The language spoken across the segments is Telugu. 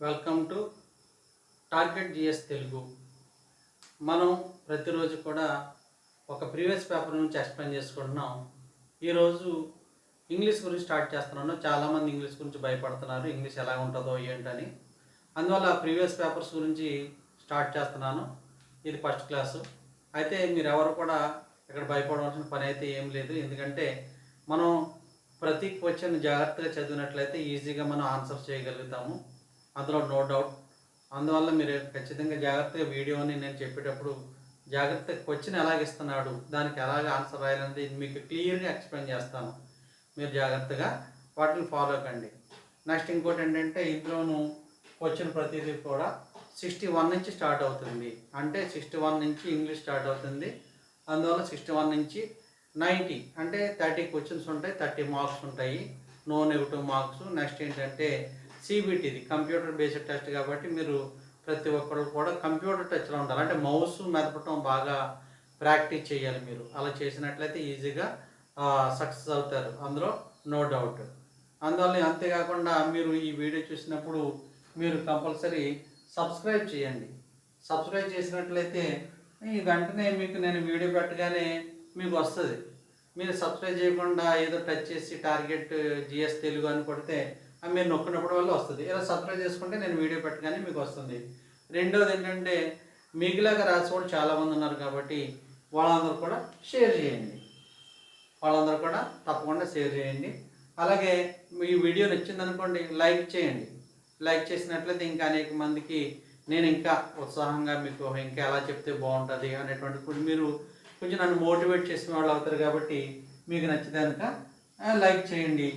Welcome to target GS Telugu. మనం ప్రతిరోజు కూడా ఒక ప్రీవియస్ పేపర్ నుంచి ఎక్స్ప్లెయిన్ చేసుకుంటున్నాం. ఈరోజు ఇంగ్లీష్ గురించి స్టార్ట్ చేస్తున్నాను. చాలామంది ఇంగ్లీష్ గురించి భయపడుతున్నారు, ఇంగ్లీష్ ఎలా ఉంటుందో ఏంటని. అందువల్ల ప్రీవియస్ పేపర్స్ గురించి స్టార్ట్ చేస్తున్నాను. ఇది ఫస్ట్ క్లాసు. అయితే మీరు ఎవరు కూడా ఇక్కడ భయపడవలసిన పని అయితే ఏం లేదు. ఎందుకంటే మనం ప్రతి క్వశ్చన్ జాగ్రత్తగా చదివినట్లయితే ఈజీగా మనం ఆన్సర్ చేయగలుగుతాము, అందులో నో డౌట్. అందువల్ల మీరు ఖచ్చితంగా జాగ్రత్తగా వీడియోని నేను చెప్పేటప్పుడు జాగ్రత్తగా క్వశ్చన్ ఎలాగిస్తున్నాడు, దానికి ఎలాగ ఆన్సర్ రాయాలనేది మీకు క్లియర్గా ఎక్స్ప్లెయిన్ చేస్తాను. మీరు జాగ్రత్తగా వాటిని ఫాలో కండి. నెక్స్ట్ ఇంకోటి ఏంటంటే, ఇందులోను క్వశ్చన్ ప్రతిదీ కూడా 61 నుంచి స్టార్ట్ అవుతుంది. అంటే 61 నుంచి ఇంగ్లీష్ స్టార్ట్ అవుతుంది. అందువల్ల 61 నుంచి 90 అంటే 30 క్వశ్చన్స్ ఉంటాయి, 30 మార్క్స్ ఉంటాయి, నో నెగిటివ్ మార్క్స్. నెక్స్ట్ ఏంటంటే సిబిటిది కంప్యూటర్ బేస్డ్ టెస్ట్ కాబట్టి మీరు ప్రతి ఒక్కరు కూడా కంప్యూటర్ టచ్లో ఉండాలి. అంటే మౌస్ మెదపటం బాగా ప్రాక్టీస్ చేయాలి. మీరు అలా చేసినట్లయితే ఈజీగా సక్సెస్ అవుతారు, అందులో నో డౌట్. అందువల్ల అంతేకాకుండా మీరు ఈ వీడియో చూసినప్పుడు మీరు కంపల్సరీ సబ్స్క్రైబ్ చేయండి. సబ్స్క్రైబ్ చేసినట్లయితే ఈ వెంటనే మీకు నేను వీడియో పెట్టగానే మీకు వస్తుంది. మీరు సబ్స్క్రైబ్ చేయకుండా ఏదో టచ్ చేసి టార్గెట్ జిఎస్ తెలుగు అని కొడితే మీరు నొక్కినప్పుడు వల్ల వస్తుంది. ఇలా సబ్స్క్రైబ్ చేసుకుంటే నేను వీడియో పెట్టగానే మీకు వస్తుంది. రెండోది ఏంటంటే, మీకులాగా రాసే వాళ్ళు చాలామంది ఉన్నారు కాబట్టి వాళ్ళందరూ కూడా షేర్ చేయండి. వాళ్ళందరూ కూడా తప్పకుండా షేర్ చేయండి. అలాగే ఈ వీడియో నచ్చిందనుకోండి, లైక్ చేయండి. లైక్ చేసినట్లయితే ఇంకా అనేక మందికి నేను ఇంకా ఉత్సాహంగా మీకు ఇంకా ఎలా చెప్తే బాగుంటుంది అనేటువంటి మీరు కొంచెం నన్ను మోటివేట్ చేసిన వాళ్ళు అవుతారు. కాబట్టి మీకు నచ్చితే కనుక లైక్ చేయండి.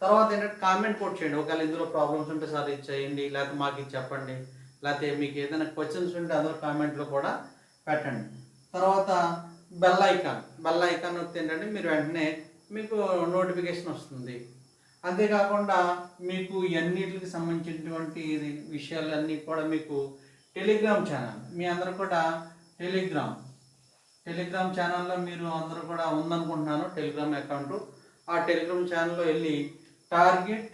తర్వాత ఏంటంటే కామెంట్ కూడా చేయండి. ఒకవేళ ఇందులో ప్రాబ్లమ్స్ ఉంటే సార్ ఇది చేయండి, లేకపోతే మాకు ఇది చెప్పండి, లేకపోతే మీకు ఏదైనా క్వశ్చన్స్ ఉంటే అందులో కామెంట్లో కూడా పెట్టండి. తర్వాత బెల్ ఐకాన్ వస్తే ఏంటంటే మీరు వెంటనే మీకు నోటిఫికేషన్ వస్తుంది. అంతేకాకుండా మీకు అన్నిటికి సంబంధించినటువంటి విషయాలన్నీ కూడా మీకు టెలిగ్రామ్ ఛానల్, మీ అందరూ కూడా టెలిగ్రామ్ ఛానల్లో మీరు అందరూ కూడా ఉందనుకుంటున్నాను టెలిగ్రామ్ అకౌంట్. ఆ టెలిగ్రామ్ ఛానల్లో వెళ్ళి టార్గెట్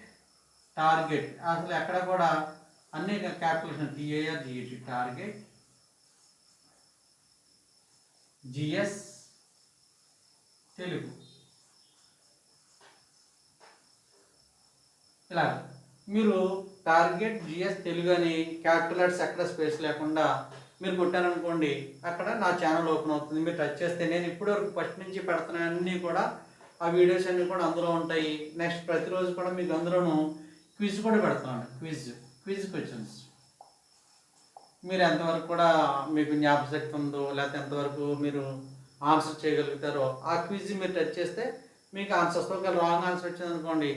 అసలు ఎక్కడ కూడా అన్ని capitals TARGET target GS Telugu ఇలా మీరు టార్గెట్ జిఎస్ తెలుగు అని క్యాపిటల్ లెటర్స్ ఎక్కడ స్పేస్ లేకుండా మీరు కొట్టారనుకోండి, అక్కడ నా ఛానల్ ఓపెన్ అవుతుంది. మీరు టచ్ చేస్తే నేను ఇప్పటివరకు ఫస్ట్ నుంచి పెడుతున్న అన్నీ కూడా ఆ వీడియోస్ అన్నీ కూడా అందులో ఉంటాయి. నెక్స్ట్ ప్రతిరోజు కూడా మీకు అందులోనూ క్విజ్ కూడా పెడుతున్నాను. క్విజ్ క్వశ్చన్స్ మీరు ఎంతవరకు కూడా మీకు జ్ఞాపశక్తి ఉందో, లేకపోతే ఎంతవరకు మీరు ఆన్సర్ చేయగలుగుతారో ఆ క్విజ్ మీరు టచ్ చేస్తే మీకు ఆన్సర్స్. ఒకవేళ రాంగ్ ఆన్సర్ వచ్చిందనుకోండి,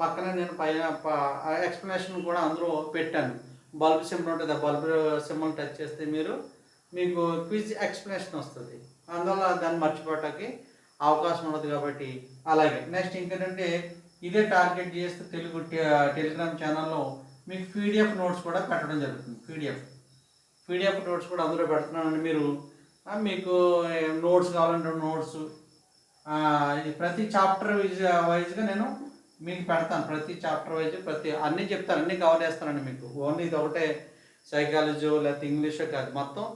పక్కన నేను పైన ఎక్స్ప్లెనేషన్ కూడా అందులో పెట్టాను. బల్బ్ సింబల్ ఉంటుంది, ఆ బల్బ్ సింబల్ టచ్ చేస్తే మీకు క్విజ్ ఎక్స్ప్లెనేషన్ వస్తుంది. అందువల్ల దాన్ని మర్చిపోవటానికి అవకాశం ఉండదు. కాబట్టి అలాగే నెక్స్ట్ ఇంకేంటంటే, ఇదే టార్గెట్ చేస్తే తెలుగు టెలిగ్రామ్ ఛానల్లో మీకు PDF నోట్స్ కూడా పెట్టడం జరుగుతుంది. PDF నోట్స్ కూడా అందులో పెడుతున్నానండి. మీరు మీకు నోట్స్ కావాలంటే నోట్స్ ప్రతి చాప్టర్ వైజ్గా నేను మీకు పెడతాను. ప్రతి చాప్టర్ వైజ్ అన్నీ చెప్తాను, అన్నీ కవర్ చేస్తానండి. మీకు ఓన్లీ ఇది ఒకటే సైకాలజీ లేకపోతే ఇంగ్లీషో కాదు, మొత్తం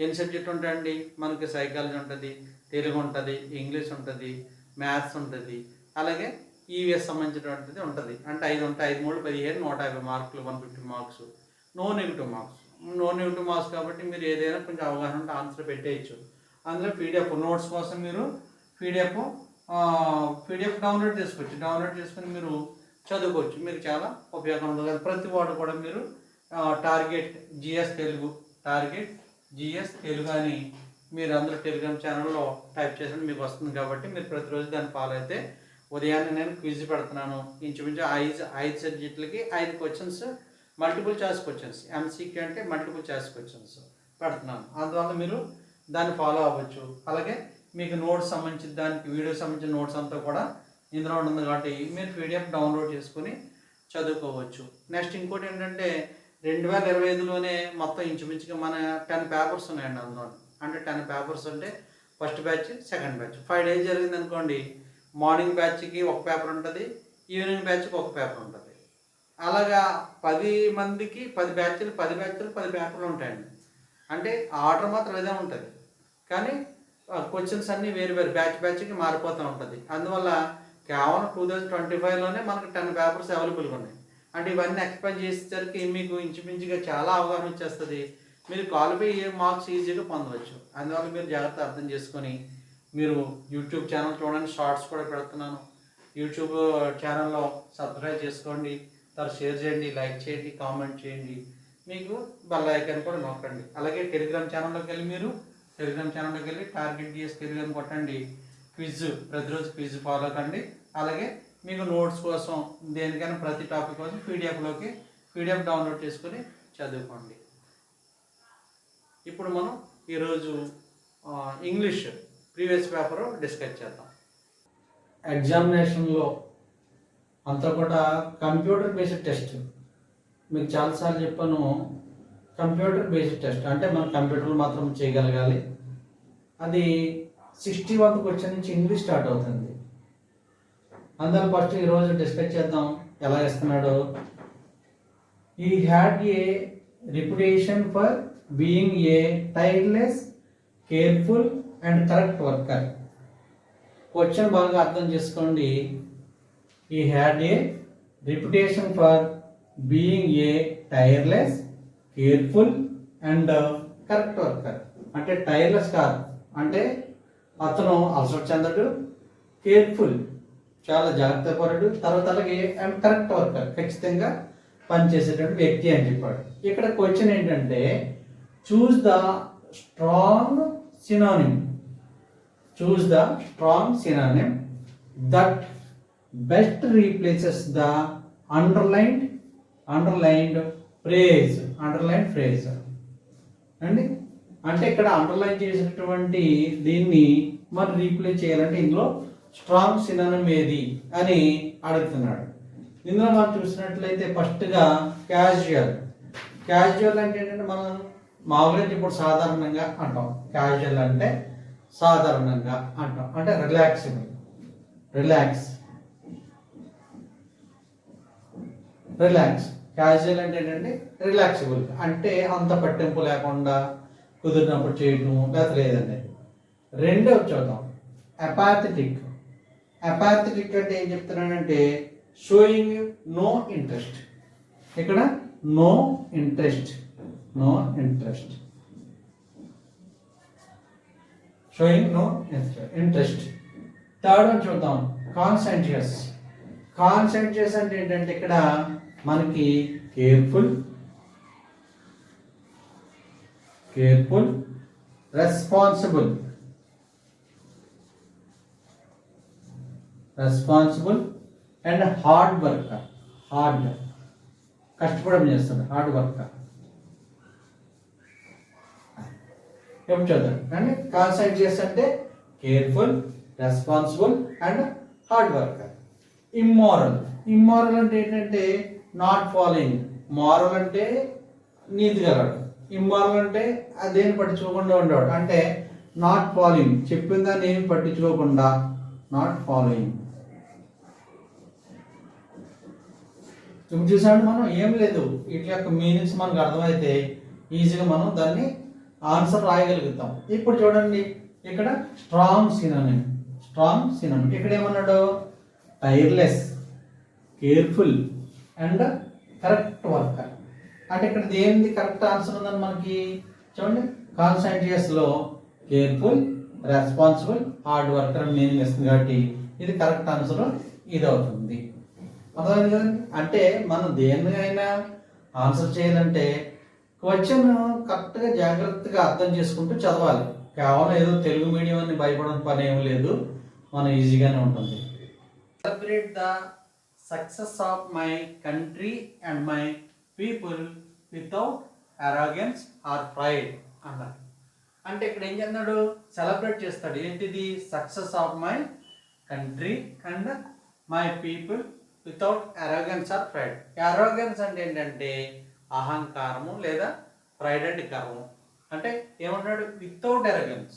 ఎన్ని సబ్జెక్ట్ ఉంటాయండి మనకి. సైకాలజీ ఉంటుంది, తెలుగు ఉంటుంది, ఇంగ్లీష్ ఉంటుంది, మ్యాథ్స్ ఉంటుంది, అలాగే EVS సంబంధించినటువంటిది ఉంటుంది. అంటే 5 ఉంటాయి, 5 3 15 150 మార్కులు, 150 మార్క్స్. నో నెగిటివ్ మార్క్స్ కాబట్టి మీరు ఏదైనా కొంచెం అవగాహన ఉంటే ఆన్సర్ పెట్టేయచ్చు. అందులో PDF నోట్స్ కోసం మీరు PDF డౌన్లోడ్ చేసుకొని మీరు చదువుకోవచ్చు. మీకు చాలా ఉపయోగం ఉంటుంది. ప్రతి వాడు కూడా మీరు టార్గెట్ జిఎస్ తెలుగు అని మీరు అందరూ టెలిగ్రామ్ ఛానల్లో టైప్ చేసి మీకు వస్తుంది. కాబట్టి మీరు ప్రతిరోజు దాన్ని ఫాలో అయితే, ఉదయాన్నే నేను క్విజ్ పెడుతున్నాను. ఇంచుమించు 5 సబ్జెక్టులకి 5 questions, multiple choice questions. MCQ అంటే మల్టిపుల్ చాయిస్ క్వశ్చన్స్ పెడుతున్నాను. అందువల్ల మీరు దాన్ని ఫాలో అవ్వచ్చు. అలాగే మీకు నోట్స్ సంబంధించిన దానికి వీడియో సంబంధించిన నోట్స్ అంతా కూడా ఇందులో ఉంటుంది. కాబట్టి మీరు PDF డౌన్లోడ్ చేసుకొని చదువుకోవచ్చు. నెక్స్ట్ ఇంకోటి ఏంటంటే, 2025లోనే మొత్తం ఇంచుమించుగా మన 10 పేపర్స్ ఉన్నాయండి అందులో. అంటే 10 పేపర్స్ అంటే first batch, second batch 5 days జరిగింది అనుకోండి. మార్నింగ్ బ్యాచ్కి ఒక పేపర్ ఉంటుంది, ఈవినింగ్ బ్యాచ్కి ఒక పేపర్ ఉంటుంది. అలాగా 10 మందికి 10 బ్యాచ్లు 10 బ్యాచ్లు 10 పేపర్లు ఉంటాయండి. అంటే ఆర్డర్ మాత్రం అదే ఉంటుంది, కానీ క్వశ్చన్స్ అన్నీ వేరు వేరు బ్యాచ్కి మారిపోతూ ఉంటుంది. అందువల్ల కేవలం 2025లోనే మనకు 10 పేపర్స్ అవైలబుల్గా ఉన్నాయి. అంటే ఇవన్నీ ఎక్స్ప్లెయిన్ చేసేసరికి మీకు ఇంచుమించుగా చాలా అవగాహన వచ్చేస్తుంది. మీరు క్వాలిఫై అయ్యే మార్క్స్ ఈజీగా పొందవచ్చు. అందువల్ల మీరు జాగ్రత్త అర్థం చేసుకొని మీరు యూట్యూబ్ ఛానల్ చూడండి, షార్ట్స్ కూడా పెడుతున్నాను. యూట్యూబ్ ఛానల్లో సబ్స్క్రైబ్ చేసుకోండి, తర్వాత షేర్ చేయండి, లైక్ చేయండి, కామెంట్ చేయండి, మీకు బెల్ ఐకాన్ కూడా నొక్కండి. అలాగే టెలిగ్రామ్ ఛానల్లోకి వెళ్ళి టార్గెట్ జిఎస్ తెలుగు అని కొట్టండి. క్విజ్ ప్రతిరోజు క్విజ్ ఫాలో కండి. అలాగే మీకు నోట్స్ కోసం దేనికైనా ప్రతి టాపిక్ కోసం పీడిఎఫ్ డౌన్లోడ్ చేసుకొని చదువుకోండి. ఇప్పుడు మనం ఈరోజు ఇంగ్లీష్ ప్రీవియస్ పేపర్ డిస్కస్ చేద్దాం. ఎగ్జామినేషన్లో అంతా కూడా కంప్యూటర్ బేస్డ్ టెస్ట్. మీకు చాలాసార్లు చెప్పాను, కంప్యూటర్ బేస్డ్ టెస్ట్ అంటే మనం కంప్యూటర్లో మాత్రం చేయగలగాలి. అది 61th క్వశ్చన్ నుంచి ఇంగ్లీష్ స్టార్ట్ అవుతుంది. అందులో ఫస్ట్ ఈరోజు డిస్కస్ చేద్దాం ఎలా ఇస్తున్నాడో. He had a reputation for being a tireless, careful and correct worker. Question బాగా అర్థం చేసుకోండి. He had a reputation for being a tireless, careful and correct worker. అంటే టైర్లెస్ కాదు, అంటే అతను అలసట చెందడు, కేర్ఫుల్ చాలా జాగ్రత్త పరుడు, తర్వాత అలాగే అండ్ కరెక్ట్ వర్కర్ ఖచ్చితంగా పనిచేసేటువంటి వ్యక్తి అని చెప్పాడు. ఇక్కడ క్వశ్చన్ ఏంటంటే choose the strong synonym that best replaces the underlined phrase అండి. అంటే ఇక్కడ అండర్లైన్ చేసినటువంటి దీన్ని మరి రీప్లేస్ చేయాలంటే ఇందులో స్ట్రాంగ్ సినానిమ్ ఏది అని అడుగుతున్నాడు. ఇందులో మనం చూసినట్లయితే ఫస్ట్గా క్యాజువల్ అంటే ఏంటంటే మనం మామూలుగా ఇప్పుడు సాధారణంగా అంటాం. క్యాజువల్ అంటే సాధారణంగా అంటాం, అంటే రిలాక్స్. క్యాజువల్ అంటే ఏంటంటే రిలాక్సిబుల్, అంటే అంత పట్టింపు లేకుండా కుదిరినప్పుడు చేయటం లేదండి. రెండవ చూద్దాం అపాథెటిక్ అంటే ఏం చెప్తున్నానంటే షోయింగ్ నో ఇంట్రెస్ట్. ఇక్కడ no interest showing no interest. Third one చూద్దాం కాన్సెంటియస్ అంటే ఏంటంటే ఇక్కడ మనకి careful, responsible and hard worker. కష్టపడడం చేస్తాడు, హార్డ్ వర్కర్. ఎప్పుడు చూద్దాం అండి. కాన్సెంట్రేట్ అంటే careful, responsible and hard worker. Immoral అంటే ఏంటంటే నాట్ ఫాలోయింగ్. మోరల్ అంటే నీతి గలడు, ఇమ్మోరల్ అంటే అదేమి పట్టించుకోకుండా ఉండేవాడు. అంటే నాట్ ఫాలోయింగ్, చెప్పిన దాన్ని ఏమి పట్టించుకోకుండా, నాట్ ఫాలోయింగ్. ఇప్పుడు చూసాడు మనం ఏం లేదు, వీటి యొక్క మీనింగ్స్ మనకు అర్థమైతే ఈజీగా మనం దాన్ని ఆన్సర్ రాయగలుగుతాం. ఇప్పుడు చూడండి ఇక్కడ స్ట్రాంగ్ సినానిమ్. ఇక్కడ ఏమన్నాడు? Tyreless, careful and correct worker. అంటే ఇక్కడ దేనిది కరెక్ట్ ఆన్సర్ ఉందని మనకి చూడండి. కాన్సెంట్రేషన్లో కేర్ఫుల్, రెస్పాన్సిబుల్, హార్డ్ వర్కర్ అని మీనింగ్ ఇస్తుంది కాబట్టి ఇది కరెక్ట్ ఆన్సర్ ఇది అవుతుంది. అర్థమైంది కదండి. అంటే మనం దేనికైనా ఆన్సర్ చేయాలంటే క్వశ్చన్ కరెక్ట్గా జాగ్రత్తగా అర్థం చేసుకుంటూ చదవాలి. కేవలం ఏదో తెలుగు మీడియం అని భయపడడం పని ఏం లేదు, మనం ఈజీగానే ఉంటుంది. Celebrate the success of my country and my people without arrogance or pride అన్నారు. అంటే ఇక్కడ ఏం చేస్తున్నాడు? సెలబ్రేట్ చేస్తాడు. ఏంటిది? Success of my country and my people without arrogance or pride. Arrogance అంటే ఏంటంటే అహంకారము లేదా ప్రైడ్ అంటే గర్వం. అంటే ఏమన్నాడు? వితౌట్ అరోగెన్స్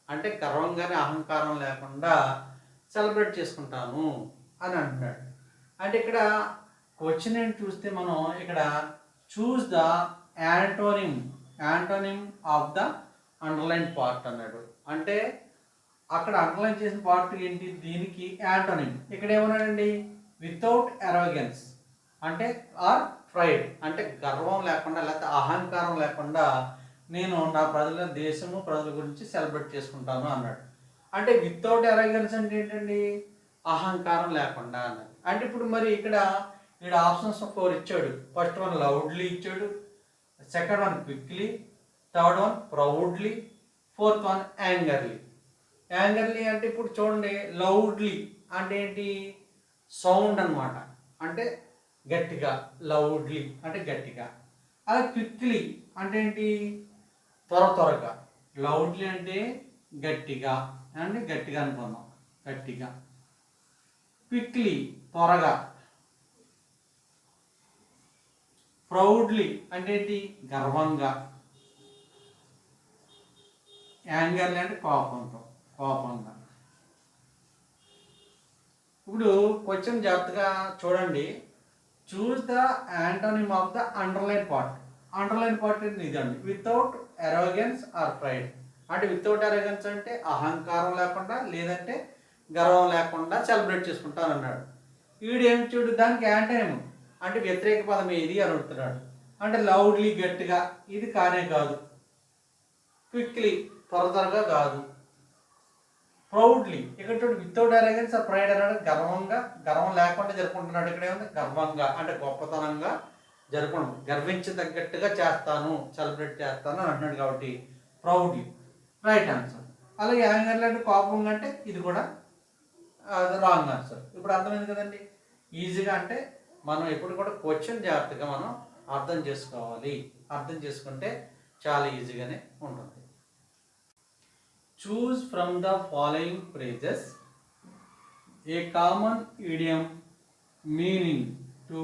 అంటే గర్వం కానీ అహంకారం లేకుండా సెలబ్రేట్ చేసుకుంటాను అని అంటున్నాడు. అంటే ఇక్కడ క్వశ్చన్ ఏంటి చూస్తే మనం ఇక్కడ choose the antonym of the underline part అన్నాడు. అంటే అక్కడ అండర్లైన్ చేసిన పార్ట్ ఏంటి, దీనికి యాంటోనిమ్. ఇక్కడ ఏమన్నాడండి, వితౌట్ అరోగెన్స్ అంటే ఆర్ ప్రైడ్ అంటే గర్వం లేకుండా లేకపోతే అహంకారం లేకుండా నేను నా దేశము ప్రజల గురించి సెలబ్రేట్ చేసుకుంటాను అన్నాడు. అంటే వితౌట్ అరోగెన్స్ అంటే ఏంటండి, అహంకారం లేకుండా అన్నాడు. అంటే ఇప్పుడు మరి ఇక్కడ ఆప్షన్స్ 4 ఇచ్చాడు. ఫస్ట్ వన్ లౌడ్లీ ఇచ్చాడు, second one quickly, third one proudly, fourth one angrily. Angrily అంటే ఇప్పుడు చూడండి, లౌడ్లీ అంటే ఏంటి, సౌండ్ అన్నమాట, అంటే గట్టిగా, లౌడ్లీ అంటే గట్టిగా. అలా క్విక్లీ అంటే ఏంటి, త్వరగా. లౌడ్లీ అంటే గట్టిగా అంటే గట్టిగా అనుకున్నాం, గట్టిగా. క్విక్లీ త్వరగా. ప్రౌడ్లీ అంటే ఏంటి, గర్వంగా. యాంగర్లీ అంటే కోపంగా. ఇప్పుడు క్వశ్చన్ జాగ్రత్తగా చూడండి. Choose the antonym of the underline part. Underline part ఇదండి, వితౌట్ అరోగెన్స్ ఆర్ ప్రైడ్. అంటే వితౌట్ అరోగెన్స్ అంటే అహంకారం లేకుండా లేదంటే గర్వం లేకుండా సెలబ్రేట్ చేసుకుంటాను అన్నాడు. వీడు ఏం చూడు, దానికి యాంటోనిమ్ అంటే వ్యతిరేక పదం ఏది అని అడుగుతున్నాడు. అంటే లౌడ్లీ గట్టిగా, ఇది కానే కాదు. క్విక్లీ త్వరగా కాదు. ప్రౌడ్లీ ఇక్కడ చూడు, వితౌట్ అరోగెన్స్ ఆర్ ప్రైడ్ అన్నాడు, గర్వం లేకుండా జరుపుకుంటున్నాడు. ఇక్కడ ఏముంది, గర్వంగా అంటే గొప్పతనంగా జరపడం, గర్వించదగ్గట్టుగా చేస్తాను, సెలబ్రేట్ చేస్తాను అని అంటున్నాడు. కాబట్టి ప్రౌడ్లీ రైట్ ఆన్సర్. అలాగే యాంగర్లీ అంటే కోపంగా, అంటే ఇది కూడా రాంగ్ ఆన్సర్. ఇప్పుడు అర్థమైంది కదండి, ఈజీగా. అంటే మనం ఎప్పుడు కూడా క్వశ్చన్ జాగ్రత్తగా మనం అర్థం చేసుకోవాలి. అర్థం చేసుకుంటే చాలా ఈజీగానే ఉంటుంది. Choose from the following phrases a common idiom meaning to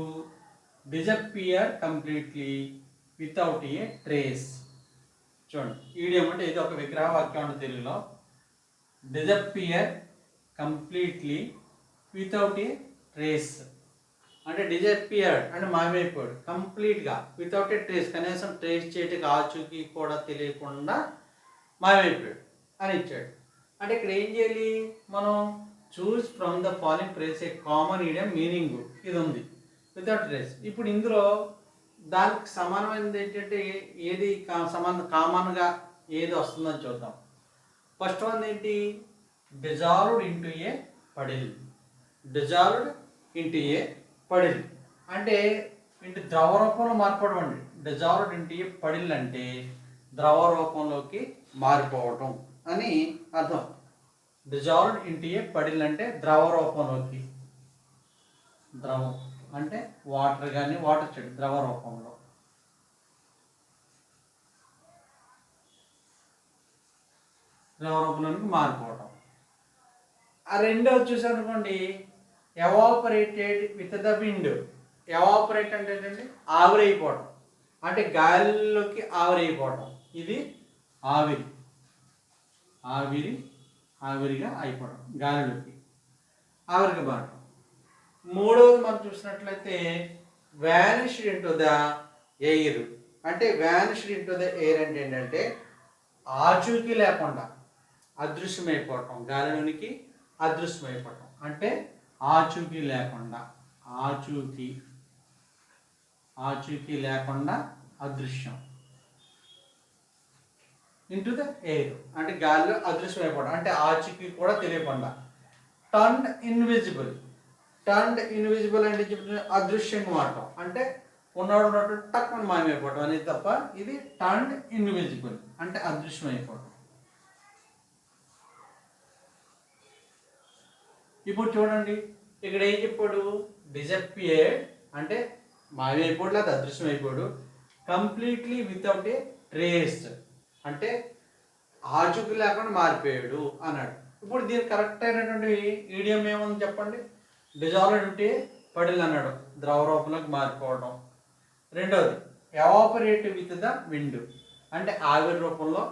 disappear completely without a trace. చూడండి, ఈడియం అంటే ఇది ఒక విగ్రహ వాక్యం అంటే తెలుగులో. Disappear completely without a trace అంటే డిజపియర్డ్ అంటే మాయమైపోయాడు, కంప్లీట్గా వితౌట్ ఏ ట్రేస్ కనీసం ట్రేస్ చేయటం ఆచూకీ కూడా తెలియకుండా మాయమైపోయాడు అని ఇచ్చాడు. అంటే ఇక్కడ ఏం చేయాలి మనం, choose from the following phrase a common ఈడియం meaning ఇది ఉంది, వితౌట్ ట్రేస్. ఇప్పుడు ఇందులో దానికి సమానమైనది ఏంటంటే ఏది కామన్గా ఏది వస్తుందని చూద్దాం. ఫస్ట్ వన్ ఏంటి, డిజాల్వ్డ్ ఇంటూ ఏ పడిల్. డిజాల్వ్డ్ ఇంటూ ఏ పడిల్ అంటే ఇంటి ద్రవ రూపంలో మార్పడం అండి. డిజాల్వ్డ్ ఇంటూ ఏ పడిల్ అంటే ద్రవ రూపంలోకి మారిపోవటం అని అర్థం. డిజాల్వ్డ్ ఇంటూ ఏ పడిల్ అంటే ద్రవ రూపంలోకి, ద్రవం అంటే వాటర్ కానీ వాటర్ చెడు ద్రవ రూపంలో. ద్రవ రూపంలోకి మారిపోవటం. ఆ రెండోది చూసారనుకోండి, evaporated with the wind. Evaporate అంటే ఏంటంటే ఆవిరైపోవటం, అంటే గాలిలోకి ఆవిరైపోవటం. ఇది ఆవిరి, ఆవిరిగా అయిపోవడం, గాలిలోకి ఆవిరిగా మారటం. మూడవది మనం చూసినట్లయితే వ్యానిష్డ్ ఇంటూ ద ఎయిర్. అంటే వ్యానిష్డ్ ఇంటూ ద ఎయిర్ అంటే ఏంటంటే ఆచూకీ లేకుండా అదృశ్యమైపోవటం, గాలిలోనికి అదృశ్యమైపోవటం. అంటే ఆచూకీ లేకుండా, ఆచూకీ లేకుండా అదృశ్యం. ఇంటూ ద ఎయిర్ అంటే గాలిలో అదృశ్యమైపోవడం, అంటే ఆచూకీ కూడా తెలియకుండా. Turned invisible. టర్న్డ్ ఇన్విజిబుల్ అంటే అదృశ్యంగా మారటం, అంటే ఉన్నట్టు టక్కున మాయమైపోవటం అనేది తప్ప. ఇది టర్న్డ్ ఇన్విజిబుల్ అంటే అదృశ్యమైపోవటం. ఇప్పుడు చూడండి, ఇక్కడ ఏం చెప్పాడు, డిజపియర్డ్ అంటే మాయమైపోడు లేదా అదృశ్యం అయిపోయాడు. కంప్లీట్లీ వితౌట్ ఏ ట్రేస్ అంటే ఆచూకీ లేకుండా మారిపోయాడు అన్నాడు. ఇప్పుడు దీనికి కరెక్ట్ అయినటువంటి ఈడియం ఏముంది చెప్పండి. డిజాల్వ్డ్ ఉంటే పడిల్ అన్నాడు, ద్రవ రూపంలోకి మారిపోవడం. రెండవది ఎవాపరేట్ విత్ ద విండ్ అంటే ఆవిరి రూపంలో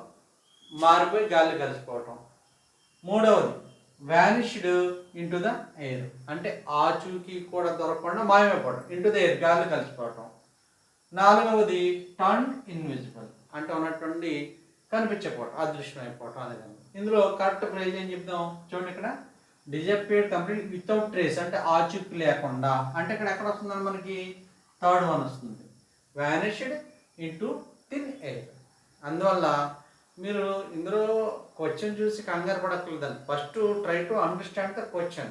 మారిపోయి గాలి కలిసిపోవటం. మూడవది వ్యానిష్డ్ ఇంటూ ద ఎయిర్, అంటే ఆచూకీ కూడా దొరకకుండా మాయమైపోవడం, ఇంటూ ద ఎయిర్ గాలి కలిసిపోవటం. నాలుగవది టర్న్ ఇన్విజిబుల్, అంటే ఉన్నటువంటి కనిపించకపోవటం, అదృశ్యమైపోవటం అనేది. ఇందులో కరెక్ట్ ప్రైజ్ ఏం చెప్దాం చూడండి, ఇక్కడ డిజపేర్ కంప్లీట్ వితౌట్ ట్రేస్, అంటే ఆచూకీ లేకుండా, అంటే ఇక్కడ ఎక్కడ వస్తుందని మనకి థర్డ్ వన్ వస్తుంది, వ్యానిష్డ్ ఇంటూ థిన్ ఎయిర్. అందువల్ల మీరు ఇందులో క్వశ్చన్ చూసి కంగారు పడక్కర్లేదండి. First try to understand the question,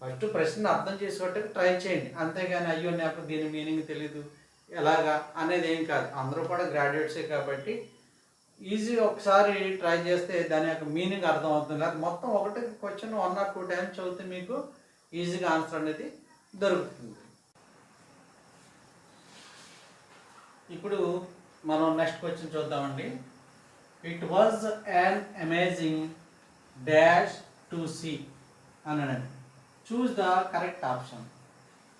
first ప్రశ్న అర్థం చేసుకోవడానికి ట్రై చేయండి. అంతేగాని అయ్యో నాకు దీని మీనింగ్ తెలీదు ఎలాగా అనేది ఏం కాదు. అందరూ కూడా గ్రాడ్యుయేట్సే కాబట్టి ఈజీగా ఒకసారి ట్రై చేస్తే దాని యొక్క మీనింగ్ అర్థం అవుతుంది. లేదా మొత్తం ఒకటి క్వశ్చన్ 1 or 2 టైమ్స్ చదివితే మీకు ఈజీగా ఆన్సర్ అనేది దొరుకుతుంది. ఇప్పుడు మనం నెక్స్ట్ క్వశ్చన్ చూద్దామండి. It was an amazing dash to sea అన్నాడు. Choose the correct option.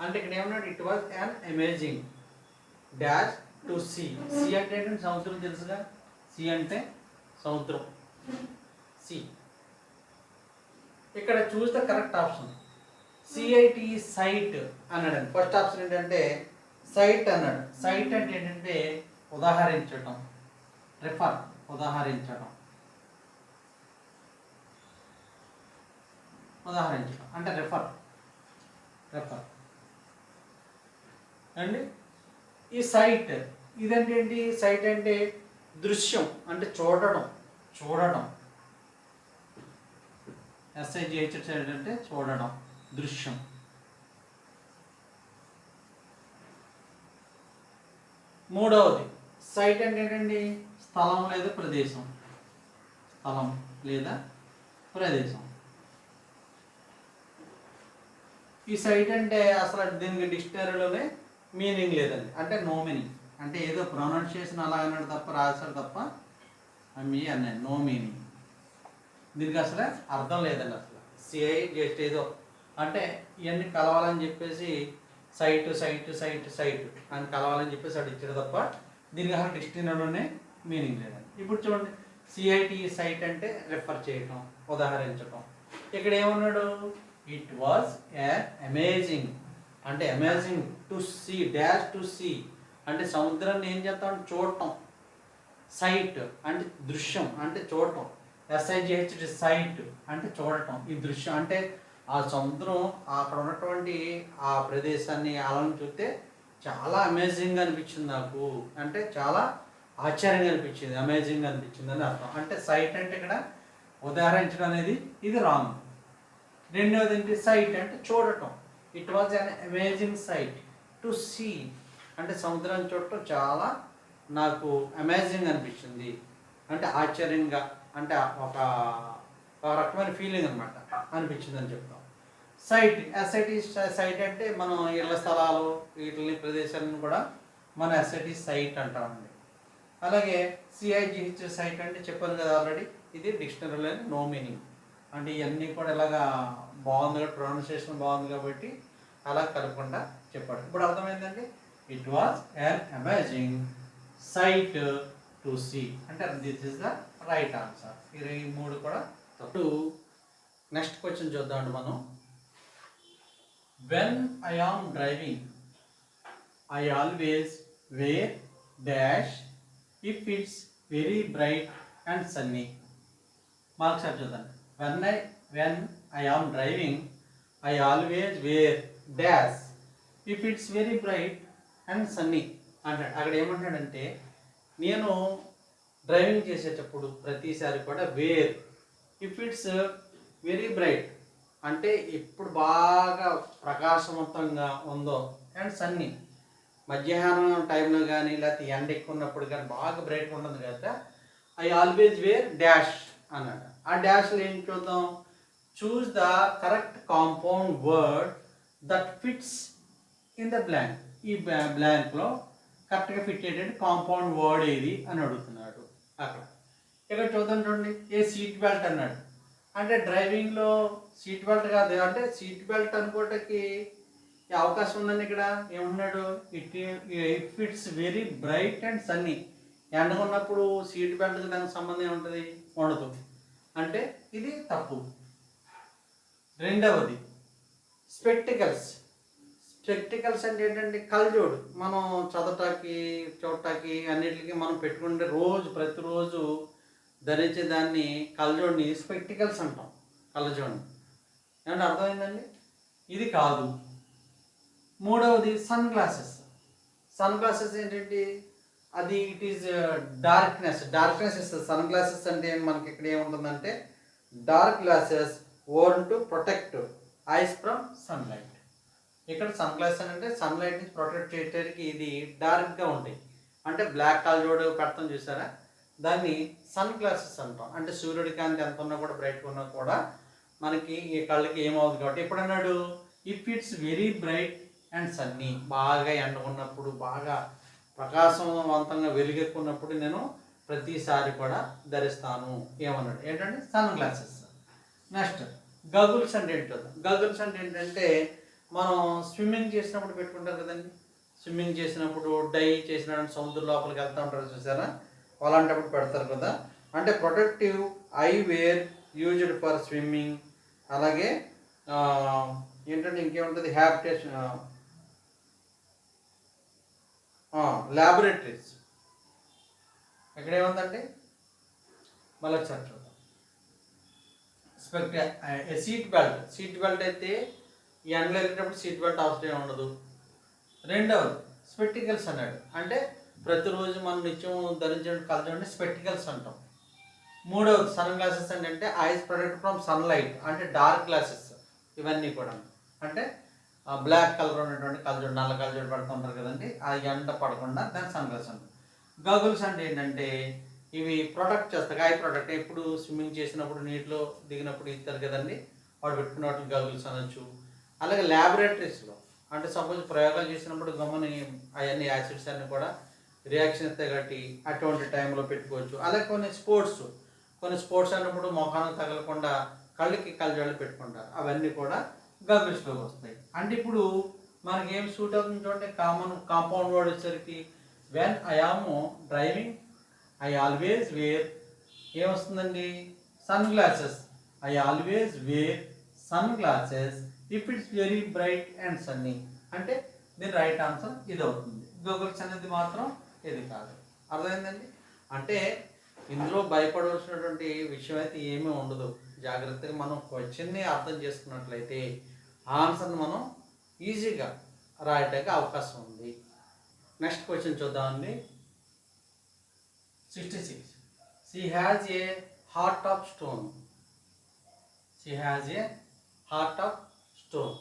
అంటే ఇక్కడ ఏమన్నాడు, it was an amazing dash to sea. Sea అంటే ఏంటంటే సముద్రం తెలుసుగా, సీ అంటే సముద్రం, సి. ఇక్కడ choose the correct option. C I T cite అన్నాడు. ఫస్ట్ ఆప్షన్ ఏంటంటే సైట్ అన్నాడు. సైట్ అంటే ఏంటంటే ఉదాహరించటం, రిఫర్, ఉదాహరించడం, ఉదాహరించడం అంటే రిఫర్, రిఫర్ అండి. ఈ సైట్ ఇదంటే ఏంటి, సైట్ అంటే దృశ్యం, అంటే చూడడం, చూడడం, SIGH సైట్ అంటే చూడడం, దృశ్యం. మూడవది సైట్ అంటే ఏంటండి, స్థలం లేదా ప్రదేశం, స్థలం లేదా ప్రదేశం. ఈ సైట్ అంటే అసలు దీనికి డిక్షనరీలోనే మీనింగ్ లేదండి, అంటే నో మీనింగ్, అంటే ఏదో ప్రొనౌన్సియేషన్ అలా అన్నాడు తప్ప, రాశాడు తప్ప మీ అన్నాడు, నో మీనింగ్. దీనికి అసలు అర్థం లేదండి. అసలు సిఐ జస్ట్ ఏదో అంటే ఇవన్నీ కలవాలని చెప్పేసి సైట్ సైట్ సైట్ సైట్ అని కలవాలని చెప్పేసి అటు ఇచ్చాడు తప్ప దీనికి అసలు డిక్షనరీలోనే మీనింగ్ లేదండి. ఇప్పుడు చూడండి, సిఐటి సైట్ అంటే రిఫర్ చేయటం, ఉదాహరించటం. ఇక్కడ ఏమన్నాడు, ఇట్ వాజ్ అమేజింగ్, అంటే amazing to see dash to see, అంటే సముద్రాన్ని ఏం చేస్తాం, చూడటం. సైట్ అంటే దృశ్యం, అంటే చూడటం. SIGH సైట్ అంటే చూడటం. ఈ దృశ్యం అంటే ఆ సముద్రం, అక్కడ ఉన్నటువంటి ఆ ప్రదేశాన్ని అలను చూస్తే చాలా అమేజింగ్ అనిపించింది నాకు, అంటే చాలా ఆశ్చర్యంగా అనిపించింది, అమేజింగ్ అనిపించింది అని అర్థం. అంటే సైట్ అంటే ఇక్కడ ఉదాహరించడం అనేది ఇది రాంగ్. రెండవది ఏంటి, సైట్ అంటే చూడటం. It was an amazing sight to see, అంటే సముద్రాన్ని చూడటం చాలా నాకు అమేజింగ్ అనిపించింది, అంటే ఆశ్చర్యంగా, అంటే ఒక రకమైన ఫీలింగ్ అనమాట, అనిపించింది అని చెప్తాం. సైట్, SIT సైట్ అంటే మనం ఇళ్ల స్థలాలు వీటిని ప్రదేశాలను కూడా మనం SIT సైట్ అంటామండి. అలాగే CIGH సైట్ అంటే చెప్పాను కదా ఆల్రెడీ, ఇది డిక్షనరీలో నో మీనింగ్, అంటే ఇవన్నీ కూడా ఇలాగా బాగుంది, ప్రొనౌన్సియేషన్ బాగుంది కాబట్టి అలా కలపకుండా చెప్పాడు. ఇప్పుడు అర్థమైందండి, it was an amazing sight to see, అంటే this is the right answer. ఈ మూడు కూడా తప్పు. నెక్స్ట్ క్వశ్చన్ చూద్దామండి మనం. When I am driving I always wear dash if it's very bright and sunny. Marks చూద్దాం. When I am driving I always wear dash if it's very bright and sunny అంటాడు. అక్కడ ఏమంటాడంటే, నేను డ్రైవింగ్ చేసేటప్పుడు ప్రతిసారి కూడా wear, if it's very bright అంటే ఎప్పుడు బాగా ప్రకాశవంతంగా ఉందో, అండ్ సన్నీ మధ్యాహ్నం టైంలో కానీ లేకపోతే ఎండ ఎక్కువ ఉన్నప్పుడు కానీ బాగా బ్రైట్గా ఉంటుంది కదా, ఐ ఆల్వేజ్ వేర్ డాష్ అన్నాడు. ఆ డాష్లో ఏం చూద్దాం, చూస్ the correct compound word that fits in the blank. ఈ బ్లాంక్లో కరెక్ట్గా ఫిట్ అయ్యేటట్టు కాంపౌండ్ వర్డ్ ఏది అని అడుగుతున్నాడు. అక్కడ ఇక్కడ చూద్దాం చూడండి, ఏ సీట్ బెల్ట్ అన్నాడు. అంటే డ్రైవింగ్లో సీట్ బెల్ట్ కాదు, అంటే సీట్ బెల్ట్ అనుకోవటానికి అవకాశం ఉందండి. ఇక్కడ ఏమన్నాడు, if it's very bright and Sunny, ఎండగా ఉన్నప్పుడు సీట్ బెల్ట్కి దానికి సంబంధం ఏముంటుంది, ఉండదు, అంటే ఇది తప్పు. రెండవది స్పెక్టికల్స్. స్పెక్టికల్స్ అంటే ఏంటంటే కళ్ళజోడు. మనం చదవటానికి చూడటానికి అన్నిటికీ మనం పెట్టుకుంటే ప్రతిరోజు ధరించే దాన్ని కళ్ళజోడిని స్పెక్టికల్స్ అంటాం. కళ్ళజోడిని ఏమంటే అర్థమైందండి. ఇది కాదు. మూడవది సన్ గ్లాసెస్. సన్ గ్లాసెస్ ఏంటంటే అది ఇట్ ఈజ్ డార్క్నెస్ ఇస్తుంది. సన్ గ్లాసెస్ అంటే మనకి ఇక్కడ ఏముంటుందంటే dark glasses own to protect ice from sunlight. ఇక్కడ సన్ గ్లాసెస్ అంటే సన్లైట్ని ప్రొటెక్ట్ చేయడానికి ఇది డార్క్గా ఉంటాయి. అంటే బ్లాక్ కళ్ళజోడు పెడతాం చూసారా, దాన్ని సన్ గ్లాసెస్ అంటాం. అంటే సూర్యుడి కాంతి ఎంత ఉన్నా కూడా బ్రైట్గా ఉన్నా కూడా మనకి ఈ కళ్ళకి ఏమవుతుంది కాబట్టి ఇప్పుడు అన్నాడు if it's very bright and Sunny, బాగా ఎండ ఉన్నప్పుడు బాగా ప్రకాశవంతంగా వెలుగెక్కున్నప్పుడు నేను ప్రతిసారి కూడా ధరిస్తాను ఏమన్నాడు. ఏంటంటే సన్ గ్లాసెస్. నెక్స్ట్ గగుల్స్ అంటే ఏంటో. గగుల్స్ అంటే ఏంటంటే మనం స్విమ్మింగ్ చేసినప్పుడు పెట్టుకుంటారు కదండి. స్విమ్మింగ్ చేసినప్పుడు డై చేసినప్పుడు సముద్రం లోపలికి వెళ్తూ ఉంటారు చూసారా, అలాంటప్పుడు పెడతారు కదా. అంటే protective eyewear used for swimming. అలాగే ఏంటంటే ఇంకేముంటుంది హ్యాబిటేషన్ ల్యాబొరేటరీస్. ఇక్కడ ఏముందండి మళ్ళీ ఒకసారి చూద్దాం. సీట్ బెల్ట్ అయితే ఈ ఎండలో వెళ్ళేటప్పుడు సీట్ బెల్ట్ అవసరం ఉండదు. రెండవది స్పెక్టికల్స్ అన్నాడు. అంటే ప్రతిరోజు మనం నిత్యం ధరించే కళ్ళజోడిని స్పెక్టికల్స్ అంటాం. మూడవది సన్ గ్లాసెస్ అంటే ఐస్ ప్రొటెక్ట్ ఫ్రమ్ సన్లైట్. అంటే డార్క్ గ్లాసెస్ ఇవన్నీ కూడా. అంటే బ్లాక్ కలర్ ఉన్నటువంటి కళ్ళజోడు, నల్ల కళ్ళజోడు పడుతుంటారు కదండి, అది ఎండ పడకుండా దాన్ని సన్ గ్లాస్ అంటారు. గగుల్స్ అంటే ఏంటంటే ఇవి ప్రొటెక్ట్ చేస్తాయి. I protect. ఎప్పుడు స్విమ్మింగ్ చేసినప్పుడు నీటిలో దిగినప్పుడు ఇస్తారు కదండి, వాడు పెట్టుకున్న వాటిని గగుల్స్ అనొచ్చు. అలాగే ల్యాబొరేటరీస్లో అంటే సపోజ్ ప్రయోగాలు చేసినప్పుడు గమని అవన్నీ యాసిడ్స్ అన్నీ కూడా రియాక్షన్ ఇస్తాయి కాబట్టి అటువంటి టైంలో పెట్టుకోవచ్చు. అలాగే కొన్ని స్పోర్ట్స్ అన్నప్పుడు మొఖానికి తగలకుండా కళ్ళకి కళ్ళజోళ్ళు పెట్టుకుంటారు. అవన్నీ కూడా గగుల్స్లోకి వస్తాయి. అంటే ఇప్పుడు మనకి ఏం సూట్ అవుతుంది చూడండి. కాంపౌండ్ వర్డ్ వచ్చేసరికి when I am driving I always wear ఏమొస్తుందండి sunglasses. I always wear sunglasses if it's very bright and sunny. అంటే దీని రైట్ ఆన్సర్ ఇది అవుతుంది. గూగుల్స్ అనేది మాత్రం ఇది కాదు. అర్థమైందండి. అంటే ఇందులో భయపడవలసినటువంటి విషయం అయితే ఏమీ ఉండదు. జాగ్రత్తగా మనం క్వశ్చన్ని అర్థం చేసుకున్నట్లయితే ఆన్సర్ని మనం ఈజీగా రాయటానికి అవకాశం ఉంది. నెక్స్ట్ క్వశ్చన్ చూద్దామండి. 66. She has a heart of stone. She has a heart of stone.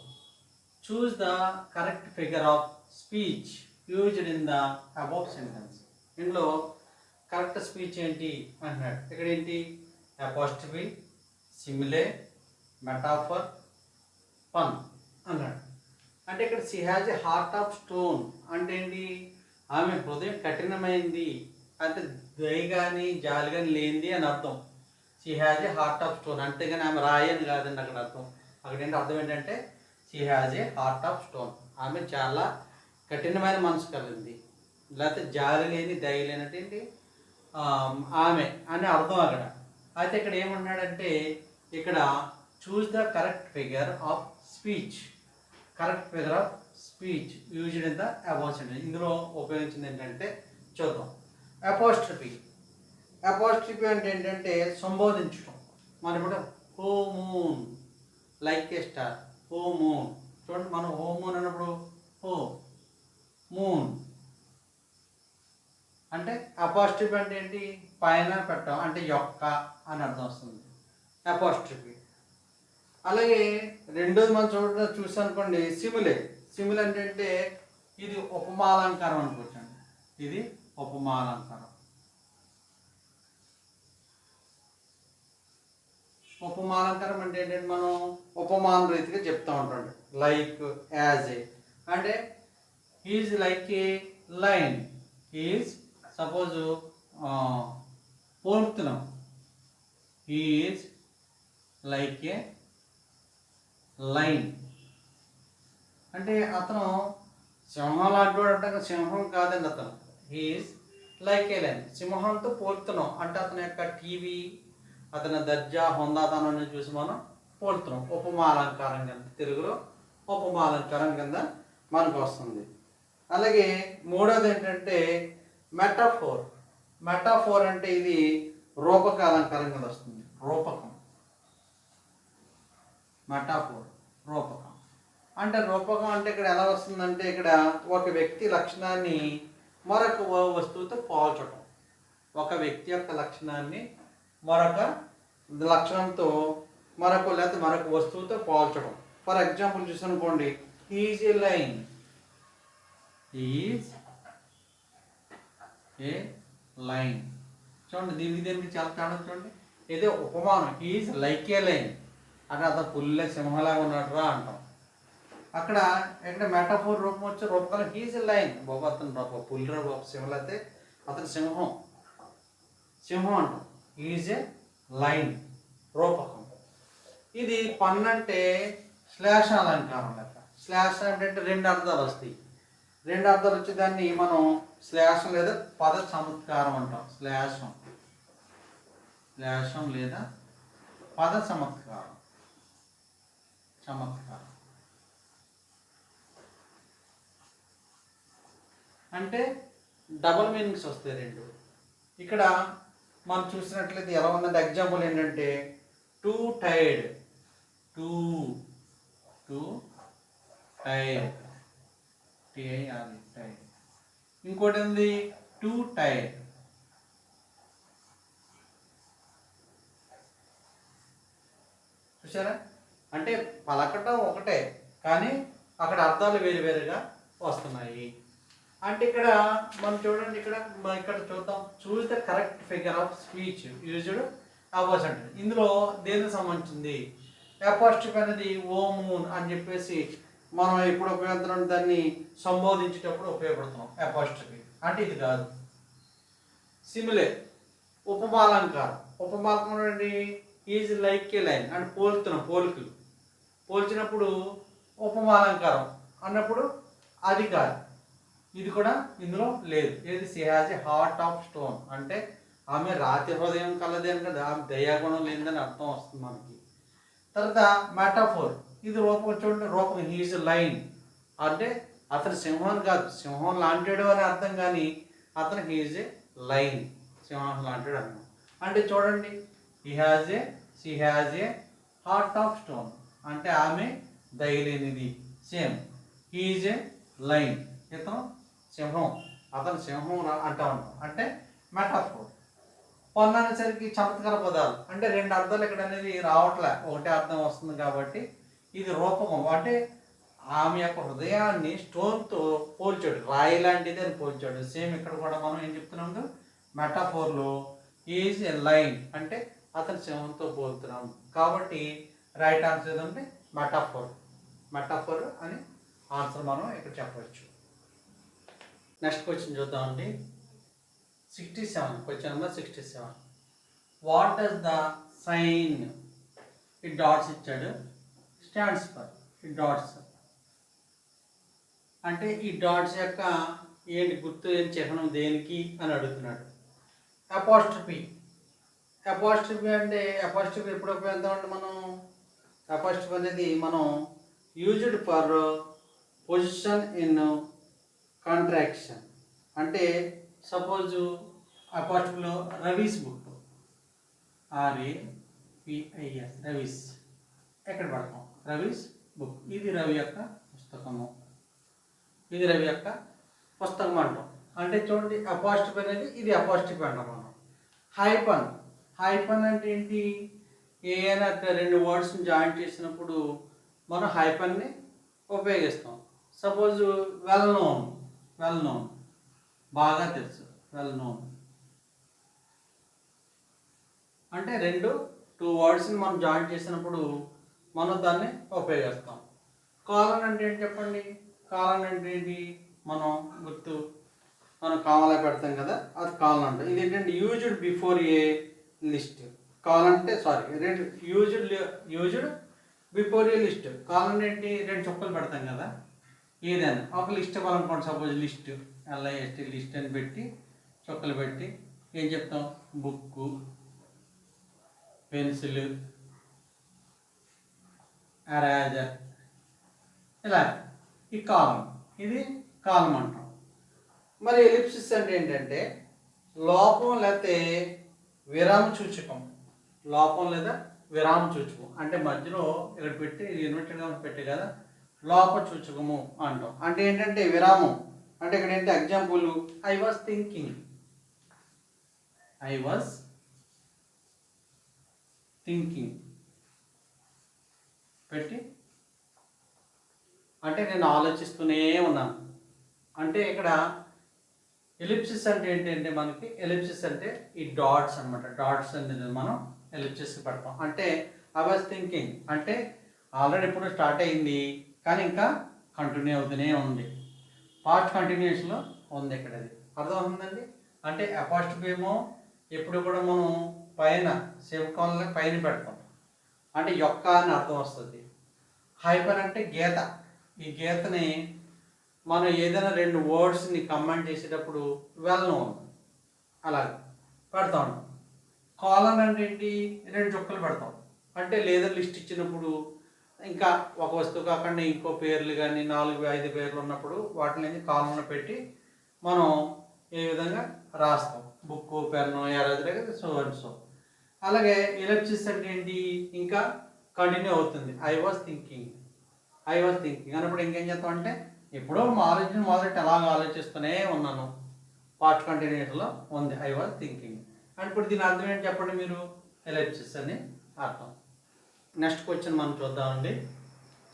Choose the correct figure of speech used in the above sentence. ఇందులో కరెక్ట్ స్పీచ్ ఏంటి అంటున్నాడు. ఇక్కడ ఏంటి అపాస్ట్రఫీ, సిమిలే, మెటాఫర్, పన్ అన్నాడు. అంటే ఇక్కడ she has a heart of stone అంటే ఏంటి, ఆమె హృదయం కఠినమైంది అంటే దయ కానీ జాలి కానీ లేనిది అని అర్థం. She has a heart of stone అంతేగాని ఆమె రాయని కాదండి అక్కడ అర్థం. అక్కడ ఏంటి అర్థం ఏంటంటే she has a heart of stone, ఆమె చాలా కఠినమైన మనసు కలిగింది, లేకపోతే జాలి లేని దయ లేనటువంటి ఆమె అని అర్థం అక్కడ. అయితే ఇక్కడ ఏమన్నాడంటే ఇక్కడ choose the correct figure of speech. Correct figure of speech used in the above sentence. ఇందులో ఉపయోగించింది ఏంటంటే చూద్దాం. అపాస్ట్రఫీ అంటే ఏంటంటే సంబోధించడం. మనం ఇప్పుడు హో మూన్ లైక్ ఏ స్టార్, హో మూన్ చూడండి. మనం హో మూన్ అన్నప్పుడు హో మూన్ అంటే అపాస్ట్రఫీ అంటే ఏంటి పైన పెట్టడం అంటే యొక్క అని అర్థం వస్తుంది అపాస్ట్రఫీ. అలాగే రెండోది మనం చూసానుకోండి సిమిలే అంటే ఇది ఉపమాలంకారం అనుకోవచ్చండి. ఇది ఉపమాలంకారం. ఉపమాలంకారం అంటే ఏంటంటే మనం ఉపమాన రీతిగా చెప్తూ ఉంటాం. లైక్ యాజ్ ఏ అంటే he's like a lion, he's suppose పోలుతున్నాం, హీజ్ లైక్ ఏ లైన్ అంటే అతను సింహం లాంటి వాడు అంటే సింహం కాదండి, అతను హీఈస్ లైక్ ఏ లైన్. సింహంతో పోలుతున్నాం అంటే అతని యొక్క టీవీ, అతని దర్జా హొందాతనాన్ని చూసి మనం పోల్తున్నాం. ఉపమాలంకారం కింద, తెలుగులో ఉపమాలంకారం కింద మనకు వస్తుంది. అలాగే మూడోది ఏంటంటే మెటాఫోర్. మెటాఫోర్ అంటే ఇది రూపక అలంకారం కింద వస్తుంది. రూపకం, మెటాఫోర్ రూపకం. అంటే రూపకం అంటే ఇక్కడ ఎలా వస్తుందంటే, ఇక్కడ ఒక వ్యక్తి లక్షణాన్ని మరొక వస్తువుతో పోల్చడం. ఒక వ్యక్తి యొక్క లక్షణాన్ని మరొక లక్షణంతో మరొక వస్తువుతో పోల్చడం. ఫర్ ఎగ్జాంపుల్ చూసానుకోండి, is a lion. Is a lion. చూడండి, దీనికి చాలా తేడా చూడండి. ఇదే ఉపమానం. ఈజ్ లైక్ ఏ లైన్ అంటే అతను పుల్లె సింహలాగా ఉన్నాడు రా అంటాం. అక్కడ మెటాఫోర్ రూపం వచ్చే రూపకాలం ఈజ్ ఏ లైన్. బాబు అతను పుల్లిరా బాబు, సింహలు అయితే అతను సింహం అంటాం. ఈజ్ ఏ లైన్ రూపకం. ఇది పన్ను అంటే శ్లేష అలంకారం లెక్క. శ్లేష అంటే రెండు అర్థాలు వస్తాయి. రెండు అర్థాలు వచ్చే దాన్ని మనం శ్లేషం లేదా పద చమత్కారం అంటాం. శ్లేషం లేదా పద చమత్కారం. అంటే డబల్ మీనింగ్స్ వస్తాయి రెండు. ఇక్కడ మనం చూసినట్లయితే ఎలా ఉందంటే, ఎగ్జాంపుల్ ఏంటంటే టూ టైర్డ్. టైర్డ్. ఇంకోటి ఏంది టూ టైర్డ్. చూసారా? అంటే పలకటం ఒకటే కానీ అక్కడ అర్థాలు వేరువేరుగా వస్తున్నాయి. అంటే ఇక్కడ మనం చూడండి, ఇక్కడ చూద్దాం. చూస్ the correct figure of speech used hours అంటే ఇందులో దేనికి సంబంధించింది? అపాస్ట్రఫీ అనేది ఓ మూన్ అని చెప్పేసి మనం ఎప్పుడు ఉపయోగిస్తున్నాం, దాన్ని సంబోధించేటప్పుడు ఉపయోగపడుతున్నాం అపాస్ట్రఫీ. అంటే ఇది కాదు. సిమిలే ఉపమాలంకారం. ఉపమాలంకారం ఏంటి? ఈజ్ లైక్ ఏ లైన్ అంటే పోల్చినప్పుడు ఉపమాలంకారం అన్నప్పుడు అది కాదు. ఇది కూడా ఇందులో లేదు. ఏది? She has a heart of stone అంటే ఆమె రాతి హృదయం కలది అని కదా, ఆమె దయాగుణం లేదని అర్థం వస్తుంది మనకి. తర్వాత మెటాఫోర్. ఇది రూపం చూడండి, రూపం హీజ్ లైన్ అంటే అతను సింహం కాదు, సింహం లాంటిడు అని అర్థం, కానీ అతను హీజ్ ఏ లైన్, సింహం లాంటిడు అర్థం. అంటే చూడండి, she has a heart of stone అంటే ఆమె దయలేనిది. సేమ్ హీజ్ ఏ లైన్, ఇతను సింహం, అతను సింహం అంటా ఉంటాం. అంటే మెటాఫోర్. పన్ను అనేసరికి చమత్కార పదాలు అంటే రెండు అర్థాలు ఇక్కడ అనేది రావట్లే, ఒకటే అర్థం వస్తుంది కాబట్టి ఇది రూపకం. అంటే ఆమె యొక్క హృదయాన్ని స్టోన్తో పోల్చాడు, రాయి లాంటిది అని పోల్చాడు. సేమ్ ఇక్కడ కూడా మనం ఏం చెప్తున్నాము, మెటాఫోర్లో ఈజ్ ఎ లైన్ అంటే అతను సింహంతో పోలుతున్నాం. కాబట్టి రైట్ ఆన్సర్ ఏదంటే మెటాఫోర్ అని ఆన్సర్ మనం ఇక్కడ చెప్పవచ్చు. నెక్స్ట్ క్వశ్చన్ చూద్దామండి. 67, question number 67. What does the sign, ఈ డాట్స్ ఇచ్చాడు, స్టాండ్స్ ఫర్? ఈ డాట్స్ అంటే ఈ డాట్స్ యొక్క ఏంటి గుర్తు, ఏం చిహ్నం దేనికి అని అడుగుతున్నాడు. అపాస్ట్రఫీ అంటే అపాస్ట్రఫీ ఎప్పుడు ఉపయోగిద్దామంటే మనం అపాస్ట్రఫీ అనేది మనం used for possession in contraction. అంటే సపోజ్ అపాస్ట్రఫీలో రవీస్ బుక్, RAVIS రవీస్ ఎక్కడ పడతాం? రవీస్ బుక్. ఇది రవి యొక్క పుస్తకం అంటాం. అంటే చూడండి, అపాస్ట్రఫీ అనేది ఇది అపాస్ట్రఫీ అంటాం మనం. హైపన్ అంటే ఏంటి? ఏదైనా రెండు వర్డ్స్ని జాయిన్ చేసినప్పుడు మనం హైపన్ని ఉపయోగిస్తాం. సపోజ్ వెల్ నోన్ బాగా తెలుసు, వెల్ నోన్ అంటే టూ వర్డ్స్ని మనం జాయిన్ చేసినప్పుడు మనం దాన్ని ఉపయోగిస్తాం. కాలన్ అంటే ఏంటి చెప్పండి? కాలన్ అంటే ఏంటి? మనం కామలా పెడతాం కదా, అది కాలన్ అంటే. ఇది ఏంటంటే used before a list. Colon అంటే used before a list. Colon ఏంటి? రెండు చుక్కలు పెడతాం కదా, ఏదైనా ఒక లిస్ట్ ఇవ్వాలనుకోండి. సపోజ్ లిస్ట్, LIST లిస్ట్ అని పెట్టి చుక్కలు పెట్టి ఏం చెప్తాం? బుక్కు, పెన్సిల్, ఎరేజర్, ఇలా ఈ కాలం, ఇది కాలం అంటాం. మరి ఎలిప్సిస్ అంటే ఏంటంటే లోపం లేకపోతే విరామ సూచకం, లోపం లేదా విరామ సూచకం అంటే మధ్యలో ఇక్కడ పెట్టి ఇన్వర్టెడ్గా పెట్టి కదా లోప సూచకము అంటాం. అంటే ఏంటంటే విరామం అంటే ఇక్కడ ఏంటి ఎగ్జాంపుల్ ఐ వాజ్ థింకింగ్ పెట్టి అంటే నేను ఆలోచిస్తూనే ఉన్నాను. అంటే ఇక్కడ ఎలిప్సిస్ అంటే ఏంటంటే మనకి ఎలిప్సిస్ అంటే ఈ డాట్స్ అనమాట. డాట్స్ అనేది మనం ఎలిప్సిస్ పెడతాం. అంటే ఐ వాజ్ థింకింగ్ అంటే ఆల్రెడీ ఇప్పుడు స్టార్ట్ అయింది కానీ ఇంకా కంటిన్యూ అవుతూనే ఉంది, పాస్ట్ కంటిన్యూస్లో ఉంది ఇక్కడ. అది అర్థమవుతుందండి. అంటే అపాస్ట్రఫీ ఏమో ఎప్పుడు కూడా మనం పైన సెమికోలన్ పైన పెడతాం, అంటే యొక్క అని అర్థం వస్తుంది. హైపర్ అంటే గీత, ఈ గీతని మనం ఏదైనా రెండు వర్డ్స్ని కమెంట్ చేసేటప్పుడు వెల్ నోన్ అలా పెడతాం. కాలన్ అంటే ఏంటి, రెండు చుక్కలు పెడతాం. అంటే లేదా లిస్ట్ ఇచ్చినప్పుడు ఇంకా ఒక వస్తువు కాకుండా ఇంకో పేర్లు కానీ 4-5 పేర్లు ఉన్నప్పుడు వాటిని కాలంలో పెట్టి మనం ఏ విధంగా రాస్తాం, book, pen, eraser, so and so. అలాగే ఎలిప్సిస్ అంటే ఏంటి, ఇంకా కంటిన్యూ అవుతుంది. ఐ వాజ్ థింకింగ్ అన్నప్పుడు ఇంకేం చేస్తాం అంటే ఎప్పుడో ఆలోచన మొదటి అలాగ ఆలోచిస్తూనే ఉన్నాను, పాస్ట్ కంటిన్యూస్లో ఉంది ఐ వాజ్ థింకింగ్. అండ్ ఇప్పుడు దీని అర్థం ఏంటి చెప్పండి మీరు, ఎలిప్సిస్ అని అర్థం. నెక్స్ట్ క్వశ్చన్ మనం చూద్దామండి.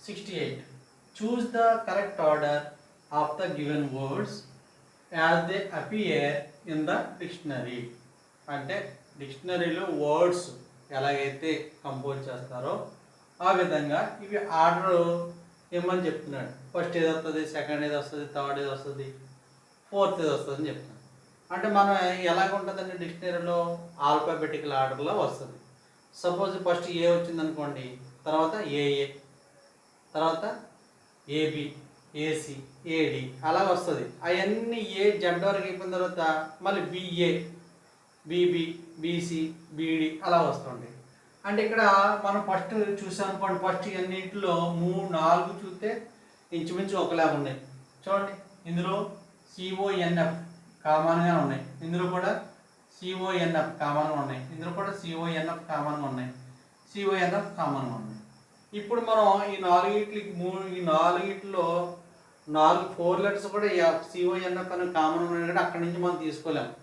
68. చూస్ the correct order of the given words as they appear in the dictionary. అంటే డిక్షనరీలో వర్డ్స్ ఎలాగైతే కంపోజ్ చేస్తారో ఆ విధంగా ఇవి ఆర్డర్ ఏమని చెప్తున్నాడు. ఫస్ట్ ఏది వస్తుంది, సెకండ్ ఏది వస్తుంది, థర్డ్ ఏది వస్తుంది, ఫోర్త్ ఏది వస్తుంది అని చెప్తున్నాడు. అంటే మనం ఎలాగ ఉంటుందండి డిక్షనరీలో ఆల్ఫాబెటికల్ ఆర్డర్లో వస్తుంది. సపోజ్ ఫస్ట్ ఏ వచ్చింది అనుకోండి, తర్వాత ఏఏ, తర్వాత ఏబి, ఏసి, ఏడి అలా వస్తుంది. అవన్నీ ఏ జెడ్ వరకు అయిపోయిన తర్వాత మళ్ళీ బిఏ, బీబీ, బీసీ, బీడి అలా వస్తుంటాయి. అంటే ఇక్కడ మనం ఫస్ట్ చూసాం అనుకోండి, ఫస్ట్ అన్నింటిలో 3-4 చూస్తే ఇంచుమించు ఒకలాగా ఉన్నాయి. చూడండి ఇందులో సిఓఎన్ఎఫ్ కామన్గా ఉన్నాయి, ఇందులో కూడా సిఓఎన్ఎఫ్ కామన్గా ఉన్నాయి, ఇందులో కూడా సిఓఎన్ఎఫ్ కామన్గా ఉన్నాయి, సిఓఎన్ఎఫ్ కామన్గా ఉన్నాయి. ఇప్పుడు మనం ఈ 4 4 లెటర్స్ కూడా సిఓఎన్ఎఫ్ అనే కామన్ ఉన్నాయి కూడా అక్కడి నుంచి మనం తీసుకోలేము.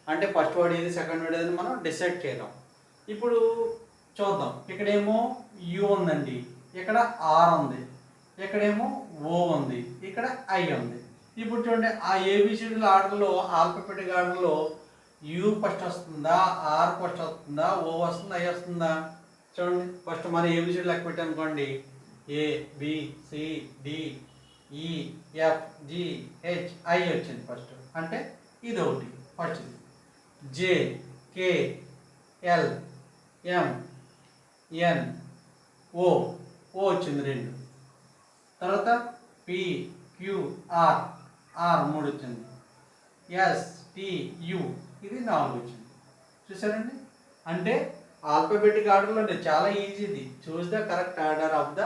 అంటే ఫస్ట్ వర్డ్ ఏది, సెకండ్ వర్డ్ ఏది మనం డిసైడ్ చేయలేం. ఇప్పుడు చూద్దాం. ఇక్కడేమో యు ఉందండి, ఇక్కడ ఆర్ ఉంది, ఇక్కడేమో ఓ ఉంది, ఇక్కడ ఐ ఉంది. ఇప్పుడు చూడండి ఆ ఏబిసిడీల ఆర్డర్లో ఆల్ఫాబెటిక్ ఆర్డర్లో యు ఫస్ట్ వస్తుందా, ఆర్ ఫస్ట్ వస్తుందా, ఓ వస్తుందా, ఐ వస్తుందా? చూడండి ఫస్ట్ మనం ఏబిసిడీ లెక్క పెట్టాం అనుకోండి, ఏ బి సి డి ఈ ఎఫ్ జి హెచ్ ఐ వచ్చింది ఫస్ట్. అంటే ఇది ఒకటి ఫస్ట్. జే కే ఎల్ ఎం ఎన్ ఓ వచ్చింది 2. తర్వాత పి క్యూ ఆర్ 3 వచ్చింది. ఎస్ టి యు ఇది 4 వచ్చింది. చూసారండి. అంటే ఆల్ఫాబెటిక్ ఆర్డర్లో చాలా ఈజీ ఇది. Choose the correct order of the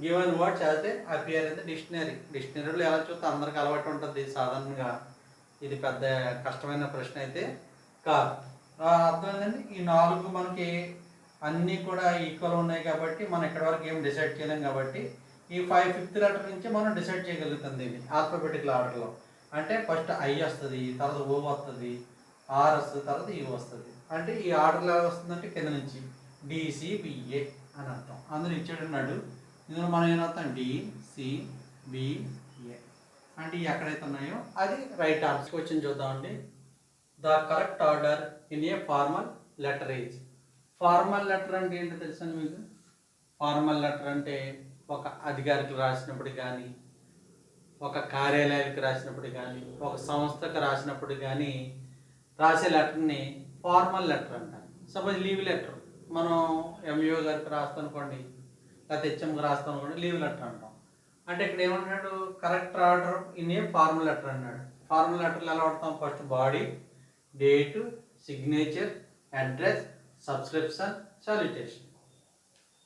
given words as they appear in the dictionary. డిక్షనరీలో ఎలా చూస్తే అందరికి అలవాటు ఉంటుంది సాధారణంగా. ఇది పెద్ద కష్టమైన ప్రశ్న అయితే కాదు. అర్థమైందండి. ఈ 4 మనకి అన్నీ కూడా ఈక్వల్ ఉన్నాయి కాబట్టి మనం ఇక్కడ వరకు ఏం డిసైడ్ చేయలేం కాబట్టి ఈ 5th లెటర్ నుంచి మనం డిసైడ్ చేయగలుగుతాం దీన్ని ఆల్ఫాబెటికల్ ఆర్డర్లో. అంటే ఫస్ట్ ఐ వస్తుంది, తర్వాత ఓ వస్తుంది, ఆర్ వస్తుంది, తర్వాత యూ వస్తుంది. అంటే ఈ ఆర్డర్లో ఎలా వస్తుందంటే కింద నుంచి డిసిబిఏ అని అర్థం. అందులో ఇచ్చేటన్నాడు. ఇందులో మనం ఏమవుతాం డిసిబిఏ అంటే ఎక్కడైతే ఉన్నాయో అది రైట్ ఆన్సర్. క్వశ్చన్ చూద్దామండి. The correct order in a formal letter is. Formal letter అంటే ఏంటో తెలుసండి మీకు? ఫార్మల్ లెటర్ అంటే ఒక అధికారికి రాసినప్పుడు కానీ, ఒక కార్యాలయానికి రాసినప్పుడు కానీ, ఒక సంస్థకు రాసినప్పుడు కానీ రాసే లెటర్ని ఫార్మల్ లెటర్ అంటారు. సపోజ్ లీవ్ లెటర్ మనం ఎంఈఓ గారికి రాస్తాం అనుకోండి, లేకపోతే హెచ్ఎంకి రాస్తాం అనుకోండి, లీవ్ లెటర్ అంటాం. అంటే ఇక్కడ ఏమన్నాడు, correct order in a formal letter అన్నాడు. ఫార్మల్ లెటర్లు ఎలా వాడతాం? First body, date, signature, address, subscription, salutation.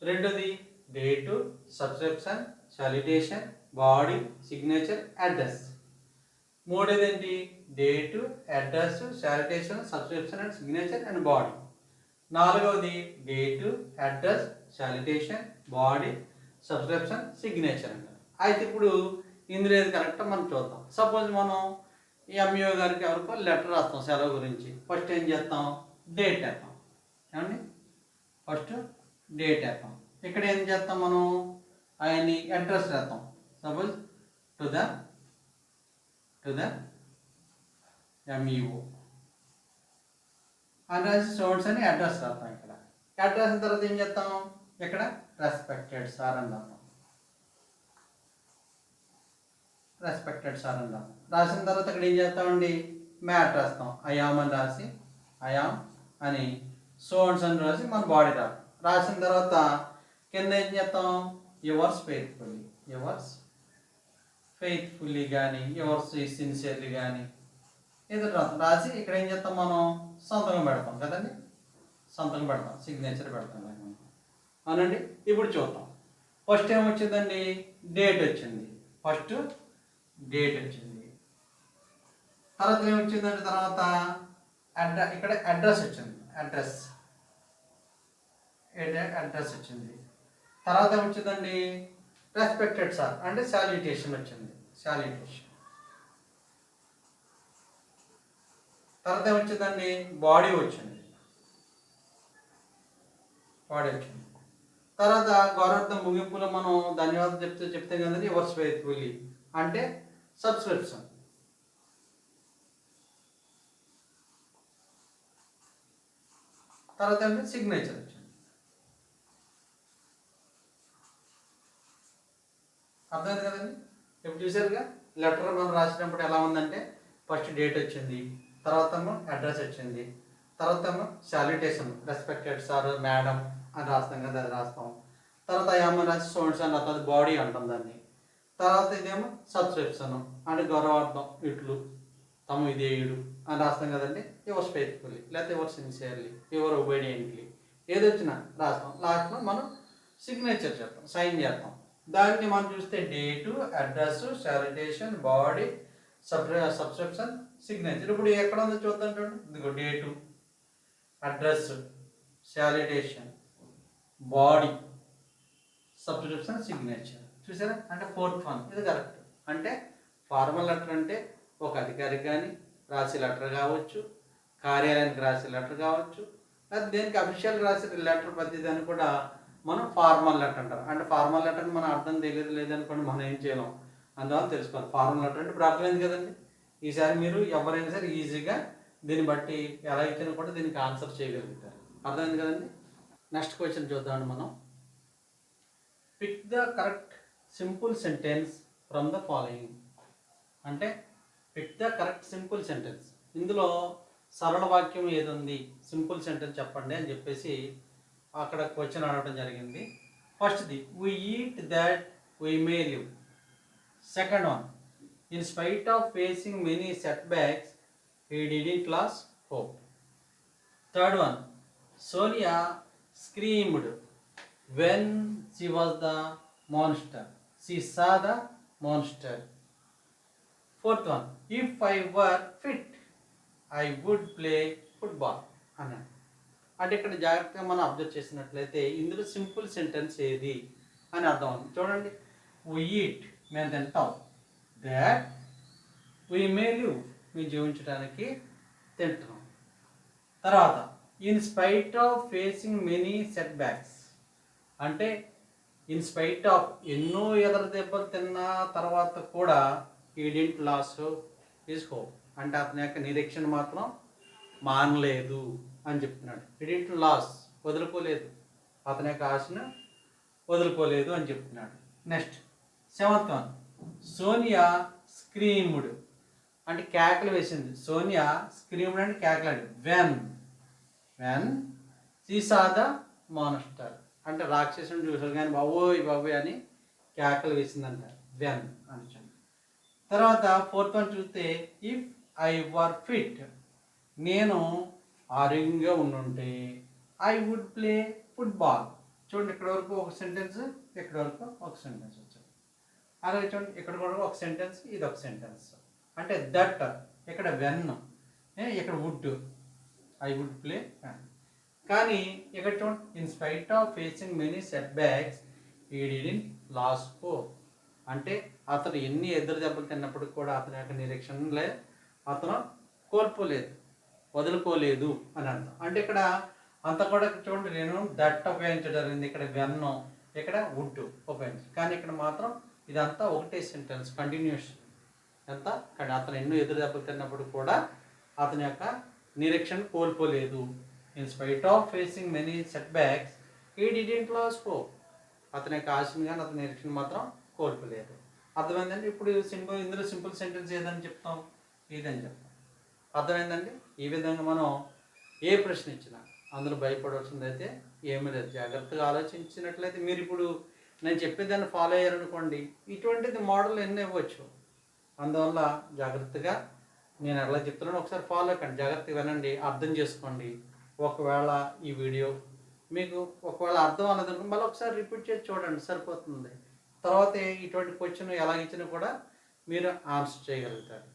రెండోది date, subscription, salutation, body, signature, address. మూడోది ఏంటి? Date, address, salutation, subscription and signature and body. నాలుగవది date, address, salutation, body, subscription, signature అంటారు. అయితే ఇప్పుడు ఇందులో ఏది కరెక్టో మనం చూద్దాం. సపోజ్ మనం ఎంఈఓ గారికి ఎవరికో లెటర్ రాస్తాం సెలవు గురించి. ఫస్ట్ ఏం చేస్తాం? డేట్ వేస్తాం. ఏమండి? ఫస్ట్ డేట్ వేస్తాం. ఇక్కడ ఏం చేస్తాం మనం? ఆయన్ని అడ్రస్ రాస్తాం. సపోజ్ టు ద ఎంఈఓ అని రాసి సోర్స్ అని అడ్రస్ రాస్తాం. ఇక్కడ అడ్రస్ తర్వాత ఏం చేస్తాం? ఇక్కడ రెస్పెక్టెడ్ సార్ అని రాస్తాం. రెస్పెక్టెడ్ సార్ అని రాస్తాం. రాసిన తర్వాత ఇక్కడ ఏం చేస్తామండి? మ్యాట్ రాస్తాం. ఐఆమ్ అని రాసి ఐఆమ్ అని సోన్స్ అని రాసి మన బాడీ రాస్తాం. రాసిన తర్వాత కింద ఏం చేస్తాం? యువర్స్ ఫెయిత్ఫుల్లీ కానీ యువర్స్ సిన్సియర్లీ కానీ ఏదో రాసి ఇక్కడ ఏం చేస్తాం? మనం సంతకం పెడతాం కదండి. సంతకం పెడతాం, సిగ్నేచర్ పెడతాం అవునండి. ఇప్పుడు చూద్దాం. ఫస్ట్ ఏమొచ్చిందండి? డేట్ వచ్చింది. ఫస్ట్ డేట్ వచ్చింది. తర్వాత ఏమొచ్చిందండి? తర్వాత ఇక్కడ అడ్రస్ వచ్చింది. అడ్రస్ వచ్చింది. తర్వాత ఏమొచ్చిందండి? రెస్పెక్టెడ్ సార్ అంటే సాల్యుటేషన్ వచ్చింది. సాల్యుటేషన్. తర్వాత ఏమొచ్చిందండి? బాడీ వచ్చింది. తర్వాత గౌరవార్థం ముగింపులో మనం ధన్యవాదాలు చెప్తే కదండి యువర్స్ ఫెయిత్ఫుల్లీ అంటే సబ్స్క్రిప్షన్. తర్వాత అంటే సిగ్నేచర్ వచ్చింది. అర్థమైంది కదండి. ఇప్పుడు చూసారుగా లెటర్ మనం రాసినప్పుడు ఎలా ఉందంటే ఫస్ట్ డేట్ వచ్చింది, తర్వాత అడ్రస్ వచ్చింది, తర్వాత సాల్యుటేషన్ రెస్పెక్టెడ్ సార్ మేడం అని రాస్తాం కదా, అది రాస్తాం. తర్వాత ఏమో రాసి సోన్స్ అని రాస్తుంది, బాడీ అంటాం దాన్ని. తర్వాత ఇదేమో సబ్స్క్రిప్షన్ అంటే గౌరవార్థం, ఇట్లు తమ విధేయుడు అని రాస్తాం కదండి. యువర్స్ ఫెయిత్ఫుల్లీ లేకపోతే యువర్ సిన్సియర్లీ, యువర్ ఒబీడియంట్లీ ఏది వచ్చినా రాస్తాం. లాస్ట్లో మనం సిగ్నేచర్ చేస్తాం, సైన్ చేస్తాం. దాన్ని మనం చూస్తే date, address, salutation, body, subscription, signature. ఇప్పుడు ఎక్కడ ఉందో చూద్దాం. చూడండి, ఇదిగో date, address, salutation, body, subscription, signature. చూసారా? అంటే ఫోర్త్ వన్ ఇది కరెక్ట్. అంటే ఫార్మల్ లెటర్ అంటే ఒక అధికారికి కానీ రాసే లెటర్ కావచ్చు, కార్యాలయానికి రాసే లెటర్ కావచ్చు, లేదా దేనికి అఫీషియల్ రాసే లెటర్ ప్రతిదాన్ని కూడా మనం ఫార్మల్ లెటర్ అంటారు. అంటే ఫార్మల్ లెటర్ని మనం అర్థం తెలియదు లేదనుకోండి మనం ఏం చేయలేం. అందువల్ల తెలుసుకోవాలి. ఫార్మల్ లెటర్ అంటే ఇప్పుడు అర్థమైంది కదండి. ఈసారి మీరు ఎవరైనా సరే ఈజీగా దీన్ని బట్టి ఎలా అయితేనే కూడా దీనికి ఆన్సర్ చేయగలుగుతారు. అర్థమైంది కదండి. నెక్స్ట్ క్వశ్చన్ చూద్దామండి మనం. Pick the correct simple sentence from the following. అంటే pick the correct simple sentence. ఇందులో సరళ వాక్యం ఏది ఉంది, సింపుల్ సెంటెన్స్ చెప్పండి అని చెప్పేసి అక్కడ క్వశ్చన్ అడగడం జరిగింది. ఫస్ట్ది, we eat that we may live. Second one, in spite of facing many setbacks he didn't lose hope. Third one, Sonia screamed when she was the monster. She saw the monster. Fourth one, if I were fit, I would play football. అన్నాడు. అంటే ఇక్కడ జాగ్రత్తగా మనం అబ్జర్వ్ చేసినట్లయితే ఇందులో సింపుల్ సెంటెన్స్ ఏది అని అర్థం అవుతుంది. చూడండి, we eat మేము తింటాం, that we may live మేము జీవించడానికి తింటాం. తర్వాత in spite of facing many set backs అంటే ఇన్ స్పైట్ ఆఫ్ ఎన్నో ఎదురు దెబ్బలు తిన్న తర్వాత కూడా ఈ డిడ్ంట్ లాస్ హిస్ హోప్ అంటే అతని యొక్క నిరీక్షణ మాత్రం మానలేదు అని చెప్తున్నాడు. ఈ డిడ్ంట్ లాస్ వదులుకోలేదు, అతని యొక్క ఆశను వదులుకోలేదు అని చెప్తున్నాడు. Next seventh one, Sonia screamed అంటే కేకలు వేసింది. సోనియా స్క్రీమ్డ్ అంటే కేకలాడి. When she saw the monster అంటే రాక్షసుని చూసారు కానీ బాబోయ్ బాబోయ్ అని కేకలు వేసిందంట. వెన్ అని చెప్పి. తర్వాత ఫోర్త్ వన్ చూస్తే, ఇఫ్ ఐ వర్ ఫిట్ నేను ఆరోగ్యంగా ఉండుంటే ఐ వుడ్ ప్లే ఫుట్బాల్. చూడండి, ఇక్కడ వరకు ఒక సెంటెన్స్ ఇక్కడ వరకు ఒక సెంటెన్స్ వచ్చింది. అలాగే చూడండి ఇక్కడ కూడా ఒక సెంటెన్స్, ఇది ఒక సెంటెన్స్. అంటే దట్ ఇక్కడ వెన్, ఇక్కడ వుడ్, ఐ వుడ్ ప్లే. కానీ ఇక్కడ చూడండి in spite of facing many set backs ఈ డిడ్ంట్ లాస్ హోప్. అంటే అతను ఎన్ని ఎదురు దెబ్బలు తిన్నప్పటికి కూడా అతని యొక్క నిరీక్షణలే అతను కోల్పోలేదు, వదులుకోలేదు అని అర్థం. అంటే ఇక్కడ అంత కూడా చూడండి నేను దట్ ఉపయోగించడం జరిగింది, ఇక్కడ వెన్ను, ఇక్కడ వుడ్ ఉపయోగించాను. కానీ ఇక్కడ మాత్రం ఇదంతా ఒకటే సెంటెన్స్ కంటిన్యూషన్. ఎంత కానీ అతను ఎన్నో ఎదురు దెబ్బలు తిన్నప్పుడు కూడా అతని యొక్క నిరీక్షణ కోల్పోలేదు. In spite of facing many setbacks he didn't lose hope. అతని యొక్క ఆశని కానీ అతని నిరీక్షణ మాత్రం కోల్పోలేదు. అర్థమైందండి? ఇప్పుడు ఇందులో సింపుల్ సెంటెన్స్ ఏదని చెప్తాం, ఇదని చెప్తాం. అర్థమైందండి? ఈ విధంగా మనం ఏ ప్రశ్న ఇచ్చినా అందులో భయపడవలసింది అయితే ఏమీ లేదు. జాగ్రత్తగా ఆలోచించినట్లయితే మీరు ఇప్పుడు నేను చెప్పేదాన్ని ఫాలో అయ్యారనుకోండి, ఇటువంటిది మోడల్ ఎన్ని ఇవ్వచ్చు. అందువల్ల జాగ్రత్తగా నేను ఎలా చెప్తున్నాను ఒకసారి ఫాలో కండి, జాగ్రత్తగా వినండి, అర్థం చేసుకోండి. ఒకవేళ ఈ వీడియో మీకు ఒకవేళ అర్థం అన్నదనుకో మళ్ళీ ఒకసారి రిపీట్ చేసి చూడండి, సరిపోతుంది. తర్వాత ఇటువంటి క్వశ్చన్ ఎలా ఇచ్చినా కూడా మీరు ఆన్సర్ చేయగలుగుతారు.